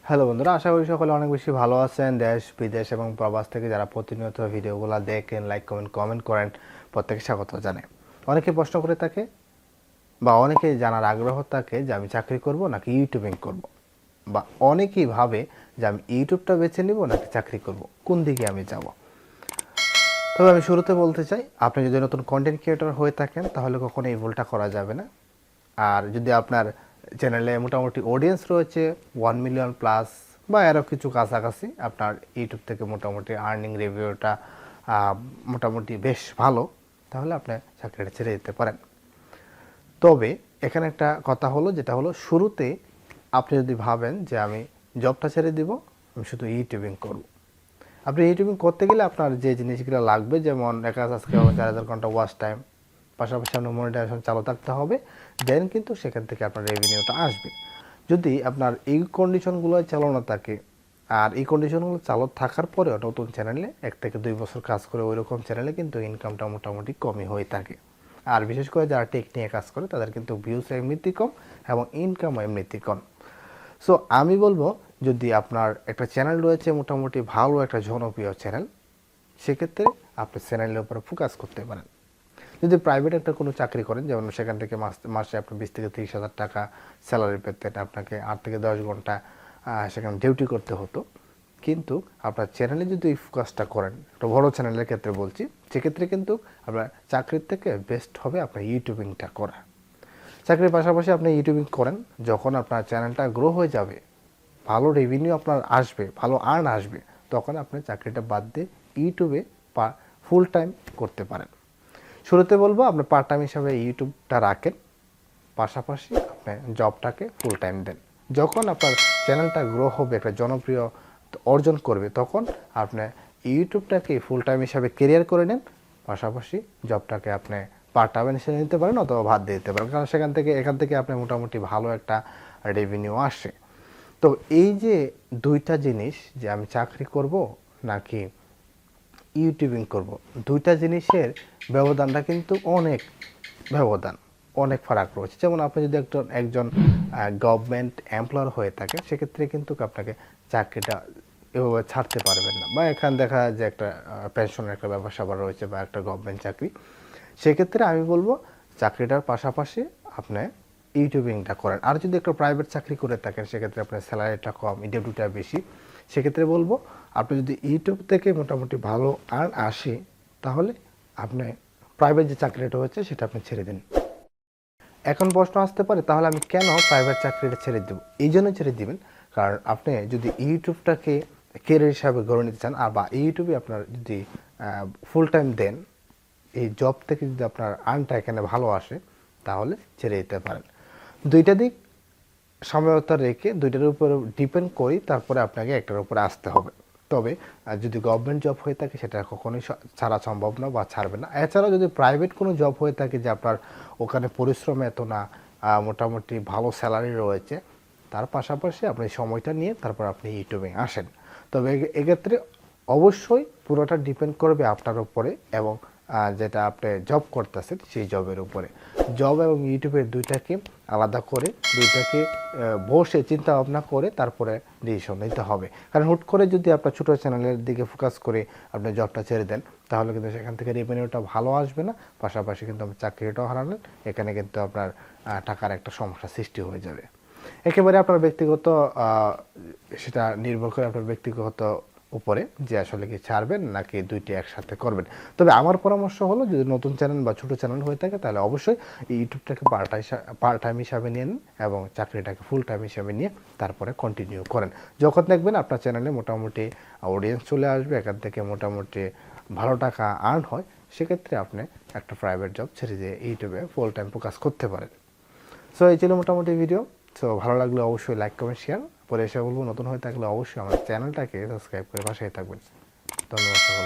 Hello বন্ধুরা, আশা করি সকলে অনেক বেশি ভালো আছেন। দেশ বিদেশ এবং প্রবাস থেকে যারা প্রতিনিয়ত ভিডিওগুলো দেখেন, লাইক কমেন্ট করেন, প্রত্যেকে স্বাগত জানাই। অনেকে প্রশ্ন করে থাকে বা অনেকে জানার আগ্রহ থাকে যে আমি চাকরি করব নাকি ইউটিউবিং করব, বা অনেকেই ভাবে যে আমি ইউটিউবটা বেছে নিব নাকি চাকরি করব, কোন দিকে আমি যাব। তবে আমি শুরুতে বলতে চাই, আপনি যদি নতুন কন্টেন্ট ক্রিয়েটর হয়ে থাকেন তাহলে কখনো এই ভুলটা করা যাবে না। আর যদি আপনার চ্যানেলে মোটামুটি অডিয়েন্স রয়েছে 1 মিলিয়ন প্লাস বা এরও কিছু কাছাকাছি, আপনার ইউটিউব থেকে মোটামুটি আর্নিং রেভিউটা মোটামুটি বেশ ভালো, তাহলে আপনি চাকরিটা ছেড়ে দিতে পারেন। তবে এখানে একটা কথা হলো, যেটা হলো শুরুতে আপনি যদি ভাবেন যে আমি জবটা ছেড়ে দিব, আমি শুধু ইউটিউবিং করব। আপনি ইউটিউবিং করতে গেলে আপনার যে জিনিসগুলো লাগবে, যেমন একা আজকে 4,000 ঘন্টা ওয়াচ টাইম, পাশাপাশি আপনার মনিটাইজেশন চালু থাকতে হবে, দেন কিন্তু সেখান থেকে আপনার রেভিনিউটা আসবে। যদি আপনার এই কন্ডিশনগুলো চালানো থাকে, আর এই কন্ডিশনগুলো চালু থাকার পরেও নতুন চ্যানেলে 1 থেকে 2 বছর কাজ করে ওই রকম চ্যানেলে কিন্তু ইনকামটা মোটামুটি কমই হয়ে থাকে। আর বিশেষ করে যারা টেক নিয়ে কাজ করে তাদের কিন্তু ভিউস এমনিতেই কম এবং ইনকামও এমনিতেই কম। সো আমি বলবো, যদি আপনার একটা চ্যানেল রয়েছে মোটামুটি ভালো একটা জনপ্রিয় চ্যানেল, সেক্ষেত্রে আপনি চ্যানেলের উপরে ফোকাস করতে পারেন। যদি প্রাইভেট একটা কোনো চাকরি করেন, যেমন সেখান থেকে মাসে আপনি 20 থেকে 30,000 টাকা স্যালারি পেতেন, আপনাকে 8 থেকে 10 ঘন্টা সেখানে ডিউটি করতে হতো। কিন্তু আপনার চ্যানেলে যদি এই ফোকাসটা করেন, একটা বড় চ্যানেলের ক্ষেত্রে বলছি, সেক্ষেত্রে কিন্তু আপনার চাকরির থেকে বেস্ট হবে আপনার ইউটিউবিংটা করা। চাকরির পাশাপাশি আপনি ইউটিউবিং করেন, যখন আপনার চ্যানেলটা গ্রো হয়ে যাবে, ভালো রেভিনিউ আপনার আসবে, ভালো আর্ন আসবে, তখন আপনি চাকরিটা বাদ দিয়ে ইউটিউবে ফুল টাইম করতে পারেন। শুরুতে বলবো আপনি পার্ট টাইম হিসাবে ইউটিউবটা রাখেন, পাশাপাশি আপনি জবটাকে ফুল টাইম দেন। যখন আপনার চ্যানেলটা গ্রো হবে, একটা জনপ্রিয় অর্জন করবে, তখন আপনি ইউটিউবটাকে ফুল টাইম হিসাবে কেরিয়ার করে নেন, পাশাপাশি জবটাকে আপনি পার্ট টাইম হিসেবে নিতে পারেন অথবা বাদ দিয়ে দিতে পারেন, কারণ এখান থেকে আপনি মোটামুটি ভালো একটা রেভিনিউ আসে। তো এই যে দুইটা জিনিস, যে আমি চাকরি করব নাকি ইউটিউবিং করব, দুইটা জিনিসের ব্যবধানটা কিন্তু অনেক ফারাক রয়েছে। যেমন আপনি যদি একজন গভর্নমেন্ট এমপ্লয়ার হয়ে থাকে, সেক্ষেত্রে কিন্তু আপনাকে চাকরিটা এভাবে ছাড়তে পারবেন না, বা এখানে দেখা যায় যে একটা পেনশনের একটা ব্যাপার স্যাপার রয়েছে বা একটা গভর্নমেন্ট চাকরি। সেক্ষেত্রে আমি বলবো চাকরিটার পাশাপাশি আপনি ইউটিউবিংটা করেন। আর যদি একটা প্রাইভেট চাকরি করে থাকেন, সেক্ষেত্রে আপনার স্যালারিটা কম, ডিউটিটা বেশি, সেক্ষেত্রে বলবো আপনি যদি ইউটিউব থেকে মোটামুটি ভালো আর্ন আসে, তাহলে আপনি প্রাইভেট যে চাকরিটা হচ্ছে সেটা আপনি ছেড়ে দিন। এখন প্রশ্ন আসতে পারে, তাহলে আমি কেন প্রাইভেট চাকরিটা ছেড়ে দেব? এই জন্য ছেড়ে দিবেন, কারণ আপনি যদি ইউটিউবটাকে কেরিয়ার হিসাবে গড়ে নিতে চান, আর বা ইউটিউবে আপনার যদি ফুল টাইম দেন, এই জব থেকে যদি আপনার আর্নটা এখানে ভালো আসে, তাহলে ছেড়ে দিতে পারেন। দুইটা দিক সমঝোতা রেখে, দুইটার উপর ডিপেন্ড করি, তারপরে আপনাকে একটার উপরে আসতে হবে। তবে যদি গভর্নমেন্ট জব হয়ে থাকে, সেটা কখনোই ছাড়া সম্ভব না বা ছাড়বে না। এছাড়াও যদি প্রাইভেট কোনো জব হয়ে থাকে, যে আপনার ওখানে পরিশ্রম এত না, মোটামুটি ভালো স্যালারি রয়েছে, তার পাশাপাশি আপনি সময়টা নিয়ে তারপর আপনি ইউটিউবে আসেন। তবে এক্ষেত্রে অবশ্যই পুরোটা ডিপেন্ড করবে আপনার উপরে, এবং যেটা আপনি জব করতেছেন সেই জবের উপরে। জব এবং ইউটিউবের দুইটাকে আলাদা করে, দুইটাকে বসে চিন্তা ভাবনা করে তারপরে ডিসিশন নিতে হবে। কারণ হুট করে যদি আপনার ছোটো চ্যানেলের দিকে ফোকাস করে আপনি জবটা ছেড়ে দেন, তাহলে কিন্তু সেখান থেকে রেভিনিউটা ভালো আসবে না, পাশাপাশি কিন্তু আপনি চাকরিটাও হারালেন। এখানে কিন্তু আপনার টাকার একটা সমস্যা সৃষ্টি হয়ে যাবে। একেবারে আপনার ব্যক্তিগত, সেটা নির্ভর করে আপনার ব্যক্তিগত উপরে, যে আসলে কি ছাড়বেন নাকি দুইটি একসাথে করবেন। তবে আমার পরামর্শ হলো, যদি নতুন চ্যানেল বা ছোটো চ্যানেল হয়ে থাকে, তাহলে অবশ্যই ইউটিউবটাকে পার্ট টাইম হিসাবে নিয়ে নিন এবং চাকরিটাকে ফুল টাইম হিসাবে নিয়ে তারপরে কন্টিনিউ করেন। যখন দেখবেন আপনার চ্যানেলে মোটামুটি অডিয়েন্স চলে আসবে, এখান থেকে মোটামুটি ভালো টাকা আর্ন হয়, সেক্ষেত্রে আপনি একটা প্রাইভেট জব ছেড়ে দিয়ে ইউটিউবে ফুল টাইম ফোকাস করতে পারেন। সো এই ছিল মোটামুটি ভিডিও। সো ভালো লাগলে অবশ্যই লাইক কমেন্ট শেয়ার। পরে এসে বলবো, নতুন হয়ে থাকলে অবশ্যই আমার চ্যানেলটাকে সাবস্ক্রাইব করে পাশেই থাকবেন। ধন্যবাদ সকলকে।